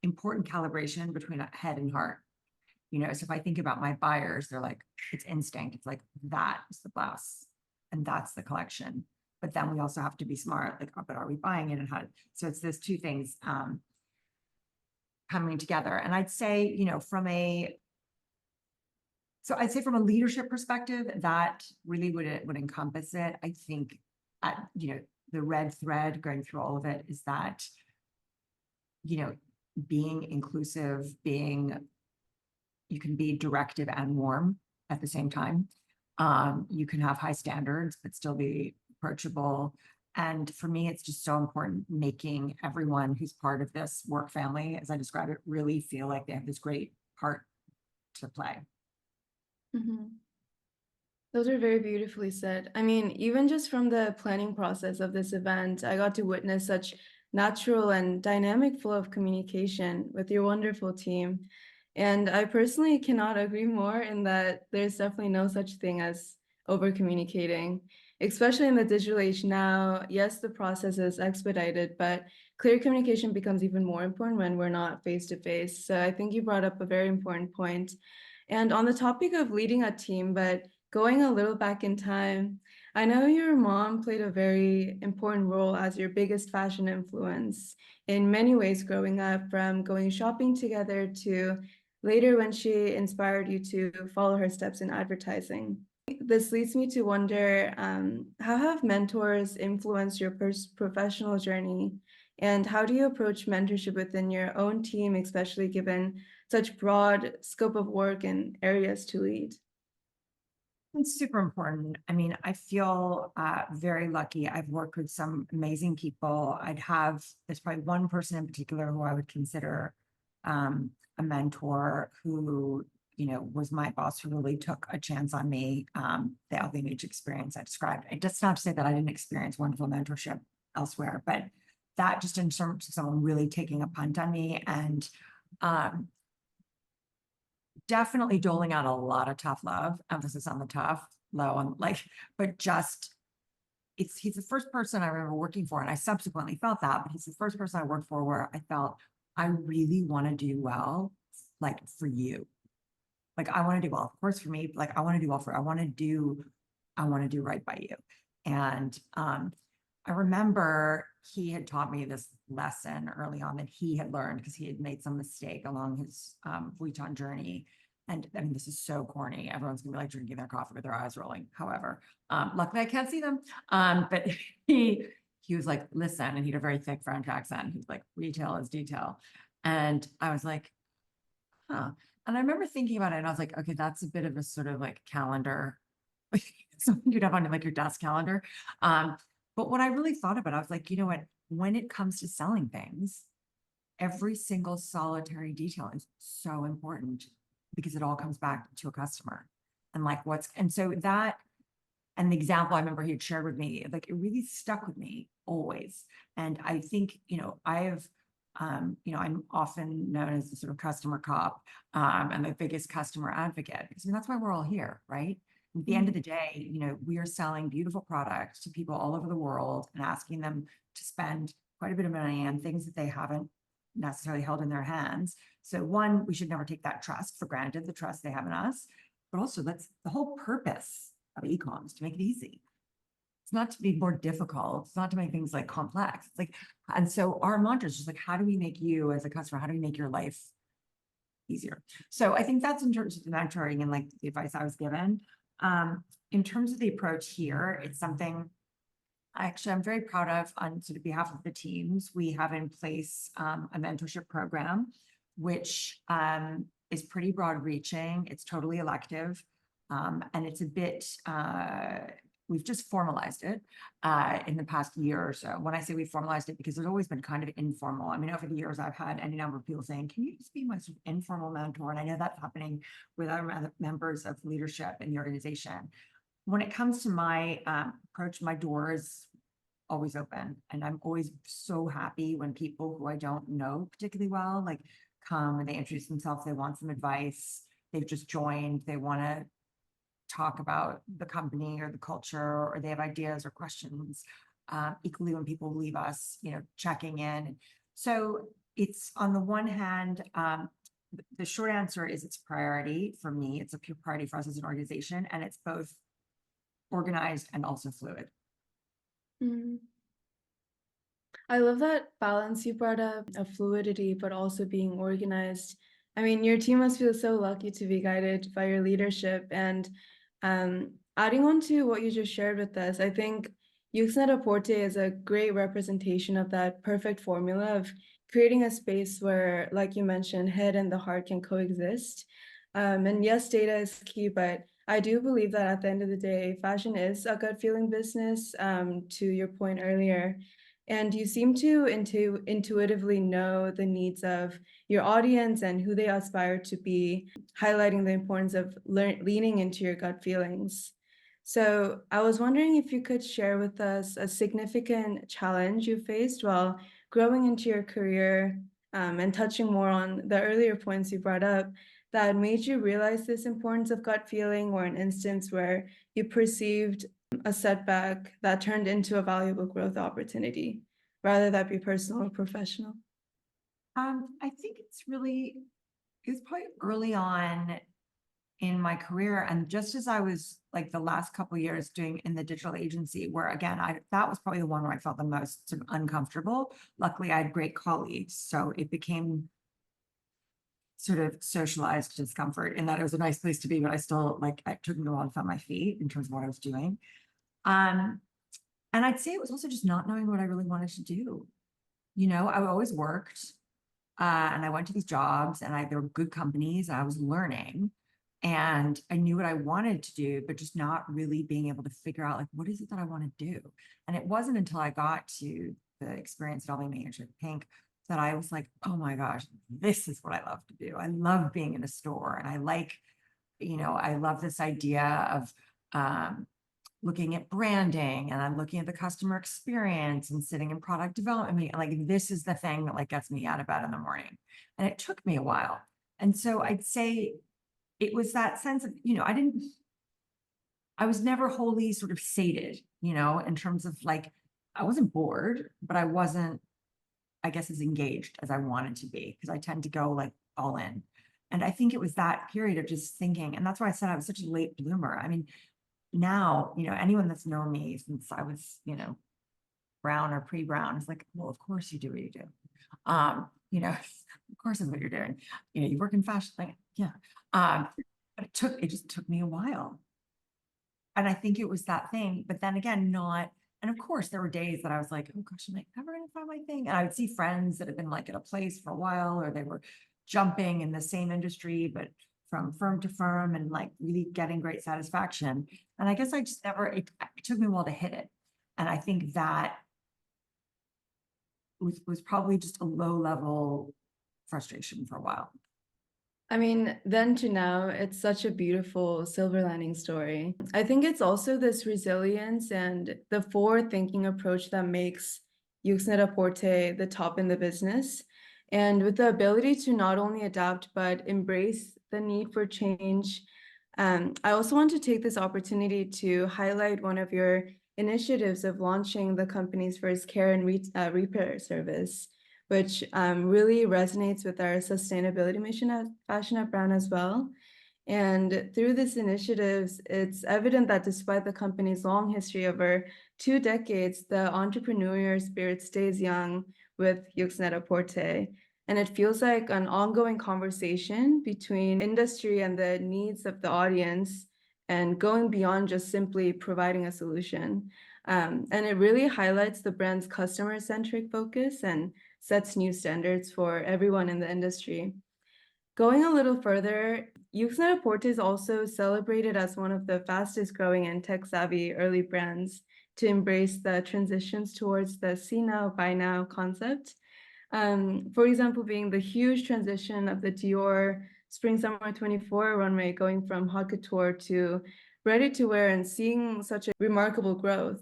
important calibration between head and heart. So if I think about my buyers, they're like, it's instinct. It's like, that is the blouse and that's the collection. But then we also have to be smart, like, oh, but are we buying it and how? So it's those two things coming together. And I'd say, I'd say from a leadership perspective, that really would encompass it. I think, the red thread going through all of it is that, being inclusive, you can be directive and warm at the same time. You can have high standards, but still be approachable. And for me, it's just so important making everyone who's part of this work family, as I describe it, really feel like they have this great part to play. Mm-hmm. Those are very beautifully said. I mean, even just from the planning process of this event, I got to witness such natural and dynamic flow of communication with your wonderful team. And I personally cannot agree more in that there's definitely no such thing as over communicating, especially in the digital age now. Yes, the process is expedited, but clear communication becomes even more important when we're not face to face. So I think you brought up a very important point. And on the topic of leading a team, but going a little back in time, I know your mom played a very important role as your biggest fashion influence in many ways growing up, from going shopping together to later when she inspired you to follow her steps in advertising. This leads me to wonder, how have mentors influenced your professional journey? And how do you approach mentorship within your own team, especially given such broad scope of work and areas to lead? It's super important. I mean, I feel very lucky. I've worked with some amazing people. There's probably one person in particular who I would consider a mentor, who, was my boss, who really took a chance on me, the LVMH experience I described. It's not to say that I didn't experience wonderful mentorship elsewhere, but that just in terms of someone really taking a punt on me and definitely doling out a lot of tough love, emphasis on the tough, low on but just, he's the first person I remember working for. And I subsequently felt that, but he's the first person I worked for where I felt I really want to do well, for you. I want to do well, of course, for me, I want to do well I want to do right by you. And I remember he had taught me this lesson early on that he had learned because he had made some mistake along his Vuitton journey. and I mean, this is so corny. Everyone's gonna be like drinking their coffee with their eyes rolling. However, luckily I can't see them. But he was like, listen, and he had a very thick French accent. He's like, retail is detail. And I was like, huh. And I remember thinking about it and I was like, okay, that's a bit of a sort of like calendar, something you'd have on like your desk calendar. But when I really thought about it, I was like, you know what, when it comes to selling things, every single solitary detail is so important because it all comes back to a customer and like and so that, and the example I remember he had shared with me, like it really stuck with me always. And I think, I'm often known as the sort of customer cop, and the biggest customer advocate, because I mean, that's why we're all here, right? At the end of the day, we are selling beautiful products to people all over the world and asking them to spend quite a bit of money on things that they haven't necessarily held in their hands. So one, we should never take that trust for granted, the trust they have in us, but also that's the whole purpose of e-coms, to make it easy. It's not to be more difficult. It's not to make things like complex. It's like, and so our mantra is just like, how do we make you as a customer, how do we make your life easier? So I think that's in terms of the mentoring and like the advice I was given. In terms of the approach here, it's something I'm very proud of on sort of behalf of the teams. We have in place a mentorship program, which is pretty broad reaching. It's totally elective. And it's a bit, we've just formalized it in the past year or so. When I say we formalized it, because it's always been kind of informal. I mean, over the years, I've had any number of people saying, can you just be my sort of informal mentor? And I know that's happening with other members of leadership in the organization. When it comes to my approach, my door is always open. And I'm always so happy when people who I don't know particularly well, like come and they introduce themselves, they want some advice, they've just joined, they want to talk about the company or the culture, or they have ideas or questions. Equally when people leave us, checking in. So it's on the one hand, the short answer is it's a priority for me. It's a pure priority for us as an organization, and it's both organized and also fluid. I love that balance you brought up of fluidity, but also being organized. I mean, your team must feel so lucky to be guided by your leadership. And adding on to what you just shared with us, I think Yoox Net-a-Porter is a great representation of that perfect formula of creating a space where, like you mentioned, head and the heart can coexist. And yes, data is key, but I do believe that at the end of the day, fashion is a gut feeling business, to your point earlier. And you seem to intuitively know the needs of your audience and who they aspire to be, highlighting the importance of leaning into your gut feelings. So I was wondering if you could share with us a significant challenge you faced while growing into your career, and touching more on the earlier points you brought up that made you realize this importance of gut feeling, or an instance where you perceived a setback that turned into a valuable growth opportunity, rather that be personal or professional. I think it was probably early on in my career. And just as I was like the last couple of years doing in the digital agency, where again, that was probably the one where I felt the most sort of uncomfortable. Luckily, I had great colleagues. So it became sort of socialized discomfort in that it was a nice place to be, but I still it took me a while to find my feet in terms of what I was doing. And I'd say it was also just not knowing what I really wanted to do. I always worked, and I went to these jobs, and there were good companies, and I was learning, and I knew what I wanted to do, but just not really being able to figure out what is it that I want to do. And it wasn't until I got to the experience at LVMH at Pink that I was like, oh my gosh, this is what I love to do. I love being in a store, and I love this idea of looking at branding, and I'm looking at the customer experience and sitting in product development. I mean, this is the thing that gets me out of bed in the morning. And it took me a while. And so I'd say it was that sense of, I was never wholly sort of sated, in terms of I wasn't bored, but I wasn't, I guess, as engaged as I wanted to be, because I tend to go all in. And I think it was that period of just thinking, and that's why I said I was such a late bloomer. I mean, now, anyone that's known me since I was, brown or pre-brown is like, well, of course you do what you do. Of course is what you're doing. You work in fashion. Yeah. But it just took me a while. And I think it was that thing, but then again, and of course there were days that I was like, oh gosh, am I ever gonna find my thing? And I would see friends that had been like at a place for a while, or they were jumping in the same industry, but from firm to firm and like really getting great satisfaction. And I guess I just never, it took me a while to hit it. And I think that was probably just a low level frustration for a while. I mean, then to now, it's such a beautiful silver lining story. I think it's also this resilience and the forward-thinking approach that makes Yoox Net-a-Porter the top in the business. And with the ability to not only adapt, but embrace the need for change. I also want to take this opportunity to highlight one of your initiatives of launching the company's first care and repair service, which really resonates with our sustainability mission at Fashion at Brown as well. And through these initiatives, it's evident that despite the company's long history over 2 decades, the entrepreneurial spirit stays young with Yoox Net-a-Porter. And it feels like an ongoing conversation between industry and the needs of the audience, and going beyond just simply providing a solution. And it really highlights the brand's customer-centric focus and sets new standards for everyone in the industry. Going a little further, Yoox Net-a-Porter is also celebrated as one of the fastest growing and tech-savvy early brands to embrace the transitions towards the see now, buy now concept. For example, being the huge transition of the Dior Spring Summer 24 runway going from haute couture to ready to wear, and seeing such a remarkable growth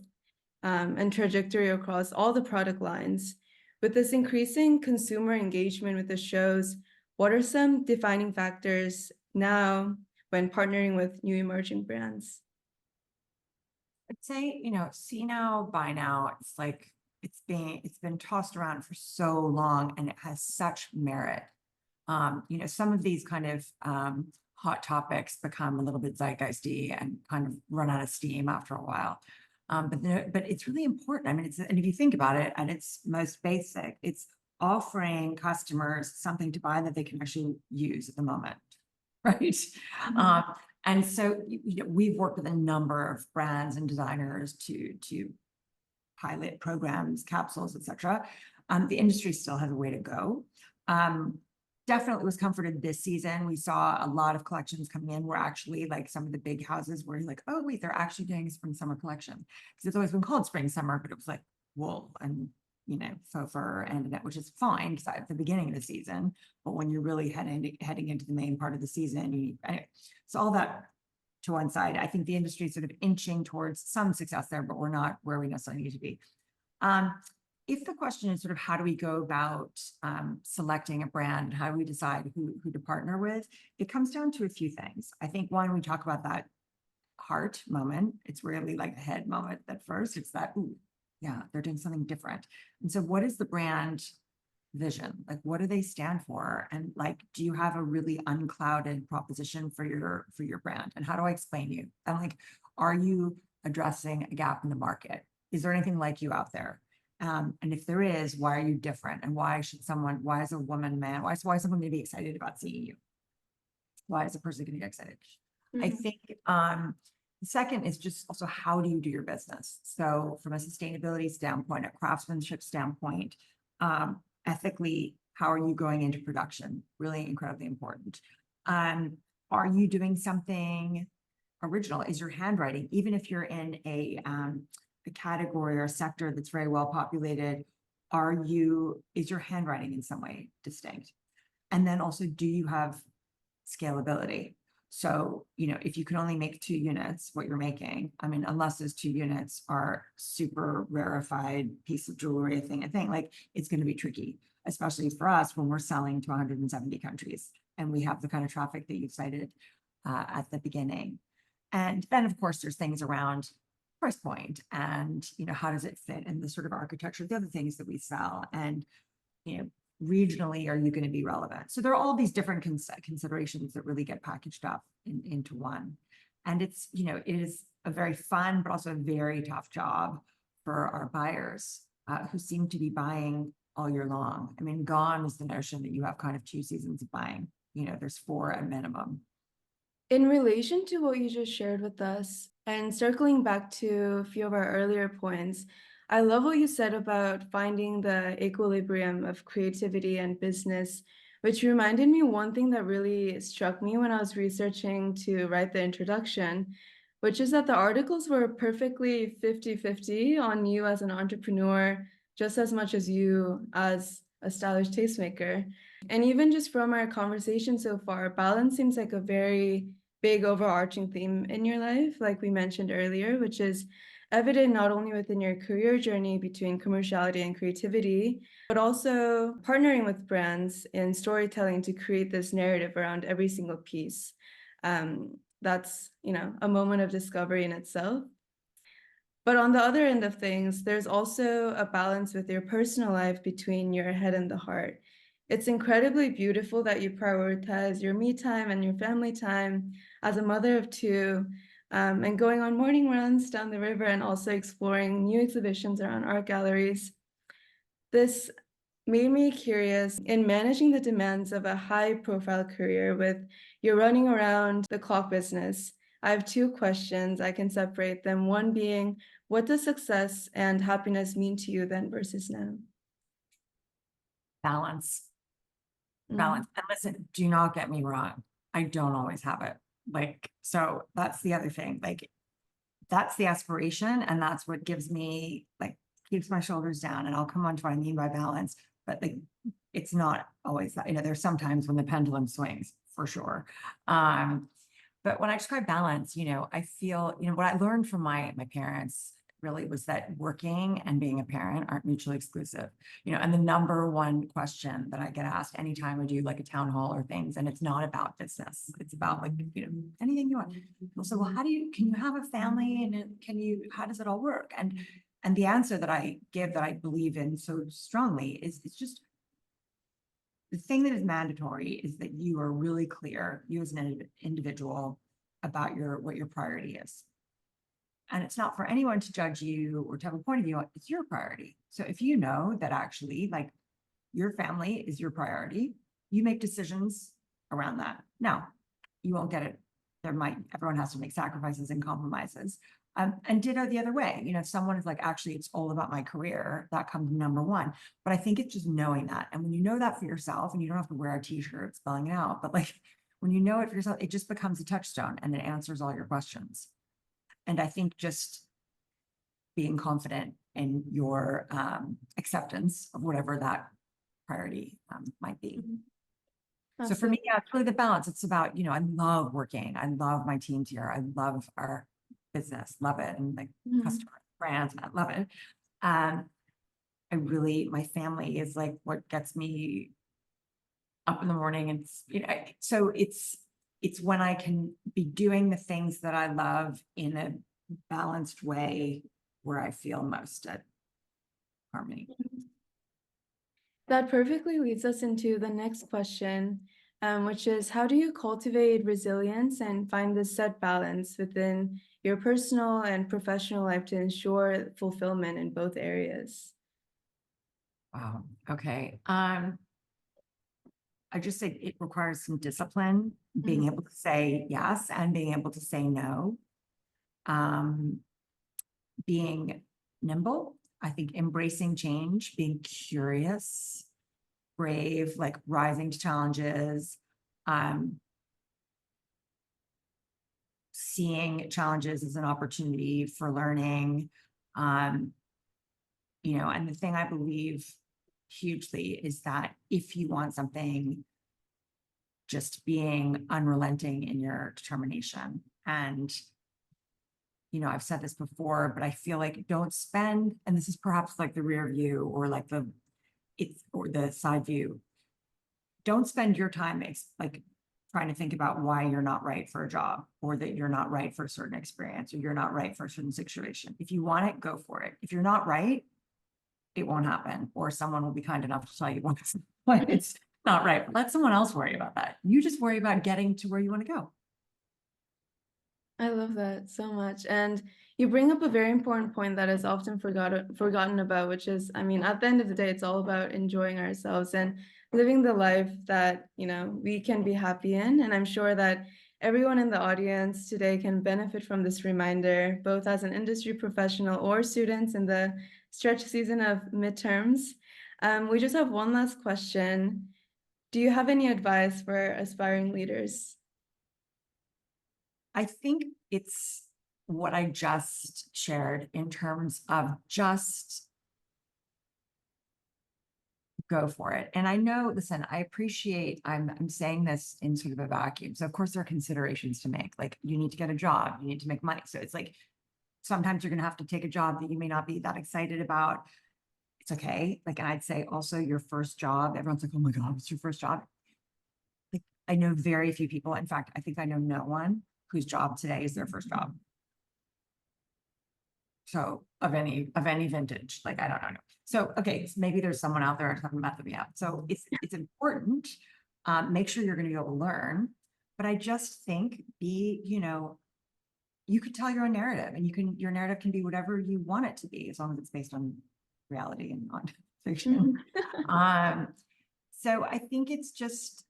and trajectory across all the product lines. With this increasing consumer engagement with the shows, what are some defining factors now when partnering with new emerging brands? I'd say, see now, buy now, it's like, it's been tossed around for so long and it has such merit. Some of these kind of hot topics become a little bit zeitgeisty and kind of run out of steam after a while. But it's really important. I mean, and if you think about it at its most basic, it's offering customers something to buy that they can actually use at the moment, right? And so we've worked with a number of brands and designers to pilot programs, capsules, etc. The industry still has a way to go. Definitely was comforted this season. We saw a lot of collections coming in. We're actually like some of the big houses where you're like, oh wait, they're actually doing a spring summer collection, because it's always been called spring summer, but it was like wool and faux fur and which is fine because at the beginning of the season, but when you're really heading into the main part of the season, anyway, so all that to one side. I think the industry is sort of inching towards some success there, but we're not where we necessarily need to be. If the question is sort of how do we go about selecting a brand, how do we decide who to partner with, it comes down to a few things. I think one, we talk about that heart moment. It's rarely like a head moment at first. It's that, ooh, yeah, they're doing something different. And so what is the brand vision? Like, what do they stand for? And like, do you have a really unclouded proposition for your brand? And how do I explain you? And like, are you addressing a gap in the market? Is there anything like you out there? And if there is, why are you different? And why is a woman, man, why is someone going to be excited about seeing you? Why is a person going to get excited? I think the second is just also, how do you do your business? So from a sustainability standpoint, a craftsmanship standpoint, ethically, how are you going into production? Really incredibly important. Are you doing something original? Is your handwriting, even if you're in a category or a sector that's very well populated, is your handwriting in some way distinct? And then also, do you have scalability? So, if you can only make 2 units, what you're making, I mean, unless those 2 units are super rarefied piece of jewelry, I think like it's going to be tricky, especially for us when we're selling to 170 countries and we have the kind of traffic that you've cited at the beginning. And then, of course, there's things around price point and, how does it fit in the sort of architecture, the other things that we sell, and, regionally, are you going to be relevant? So there are all these different considerations that really get packaged up into one. And it's, it is a very fun, but also a very tough job for our buyers who seem to be buying all year long. I mean, gone is the notion that you have kind of 2 seasons of buying. there's 4 at minimum. In relation to what you just shared with us, and circling back to a few of our earlier points, I love what you said about finding the equilibrium of creativity and business, which reminded me one thing that really struck me when I was researching to write the introduction, which is that the articles were perfectly 50-50 on you as an entrepreneur, just as much as you as a stylish tastemaker. And even just from our conversation so far, balance seems like a very big overarching theme in your life, like we mentioned earlier, which is evident not only within your career journey between commerciality and creativity, but also partnering with brands in storytelling to create this narrative around every single piece. That's, a moment of discovery in itself. But on the other end of things, there's also a balance with your personal life between your head and the heart. It's incredibly beautiful that you prioritize your me time and your family time as a mother of 2, and going on morning runs down the river and also exploring new exhibitions around art galleries. This made me curious in managing the demands of a high-profile career with you're running around the clock business. I have 2 questions. I can separate them. One being, what does success and happiness mean to you then versus now? Balance. Mm-hmm. Balance. And listen, do not get me wrong. I don't always have it. So that's the other thing. That's the aspiration, and that's what gives me, keeps my shoulders down. And I'll come on to what I mean by balance, but it's not always that, there's sometimes when the pendulum swings, for sure. But when I describe balance, I feel, what I learned from my parents really was that working and being a parent aren't mutually exclusive, and the number one question that I get asked anytime I do a town hall or things, and it's not about business, it's about anything you want. People say, well, can you have a family, and how does it all work? And the answer that I give, that I believe in so strongly, is it's just, the thing that is mandatory is that you are really clear, you as an individual, about what your priority is. And it's not for anyone to judge you or to have a point of view. It's your priority. So if you know that actually your family is your priority, you make decisions around that. Now, you won't get it. Everyone has to make sacrifices and compromises. And ditto the other way. If someone is actually, it's all about my career, that comes number one. But I think it's just knowing that. And when you know that for yourself, and you don't have to wear a t-shirt spelling it out, but when you know it for yourself, it just becomes a touchstone and it answers all your questions. And I think just being confident in your acceptance of whatever that priority might be. Mm-hmm. So for me, yeah, it's really the balance. It's about, I love working. I love my teams here. I love our business, love it. And customer brands, I love it. My family is what gets me up in the morning. And so it's when I can be doing the things that I love in a balanced way where I feel most at harmony. That perfectly leads us into the next question, which is, how do you cultivate resilience and find this set balance within your personal and professional life to ensure fulfillment in both areas? Wow. Okay. I just say it requires some discipline, being able to say yes and being able to say no. Being nimble, I think embracing change, being curious, brave, rising to challenges, seeing challenges as an opportunity for learning, and the thing I believe hugely is that if you want something, just being unrelenting in your determination. And I've said this before, but I feel don't spend, and this is perhaps the rear view or the side view. Don't spend your time trying to think about why you're not right for a job, or that you're not right for a certain experience, or you're not right for a certain situation. If you want it, go for it. If you're not right, it won't happen, or someone will be kind enough to tell you why it's not right. Let someone else worry about that. You just worry about getting to where you want to go. I love that so much. And you bring up a very important point that is often forgotten about, which is, at the end of the day, it's all about enjoying ourselves. And living the life that, we can be happy in. And I'm sure that everyone in the audience today can benefit from this reminder, both as an industry professional or students in the stretch season of midterms. We just have one last question. Do you have any advice for aspiring leaders? I think it's what I just shared in terms of just go for it. And I know, listen, I appreciate, I'm saying this in sort of a vacuum. So of course there are considerations to make, like you need to get a job, you need to make money. So it's like, sometimes you're going to have to take a job that you may not be that excited about. It's okay. Like, and I'd say also your first job, everyone's like, oh my God, what's your first job? Like, I know very few people. In fact, I think I know no one whose job today is their first job. So of any vintage, like, I don't know. So, okay, so maybe there's someone out there talking about the app. So it's important. Make sure you're going to be able to learn, but I just think you could tell your own narrative, and your narrative can be whatever you want it to be, as long as it's based on reality and not fiction. So I think it's just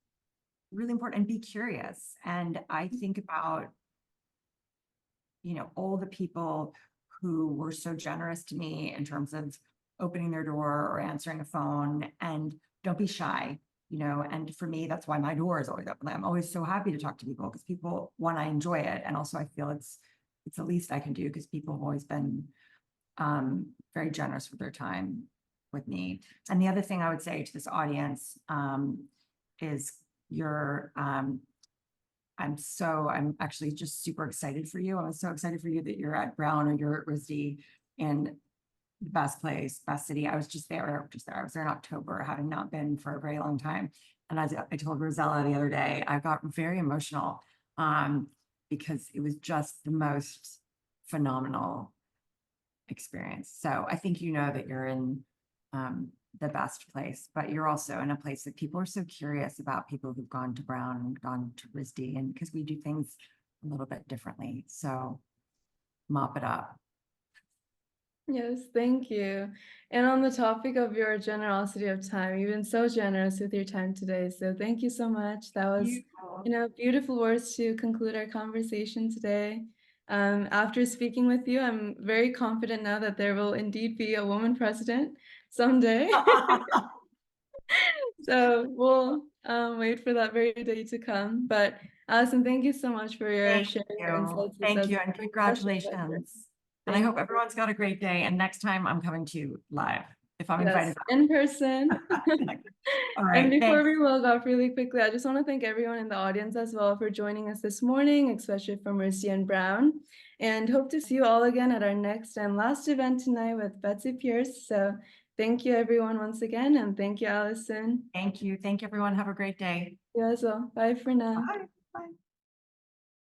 really important, and be curious. And I think about, all the people who were so generous to me in terms of opening their door or answering a phone, and don't be shy, and for me, that's why my door is always open. I'm always so happy to talk to people, because people, one, I enjoy it. And also I feel it's the least I can do, because people have always been very generous with their time with me. And the other thing I would say to this audience is I'm actually just super excited for you. I was so excited for you that you're at Brown or you're at RISD in the best place, best city. I was there. I was there in October, having not been for a very long time. And as I told Rozella the other day, I got very emotional because it was just the most phenomenal experience. So I think that you're in the best place, but you're also in a place that people are so curious about, people who've gone to Brown and gone to RISD, and because we do things a little bit differently. So mop it up. Yes, thank you. And on the topic of your generosity of time, you've been so generous with your time today. So thank you so much. That was, beautiful words to conclude our conversation today. After speaking with you, I'm very confident now that there will indeed be a woman president someday. So we'll wait for that very day to come. But Alison, thank you so much for your sharing your insights. Thank you, and congratulations. And I hope everyone's got a great day. And next time I'm coming to you live, if I'm invited. In person. All right. And before we log off really quickly, I just want to thank everyone in the audience as well for joining us this morning, especially from RISD and Brown. And hope to see you all again at our next and last event tonight with Betsy Pierce. So thank you everyone once again, and thank you, Alison. Thank you. Thank you, everyone. Have a great day. You as well. Bye for now. Bye. Bye.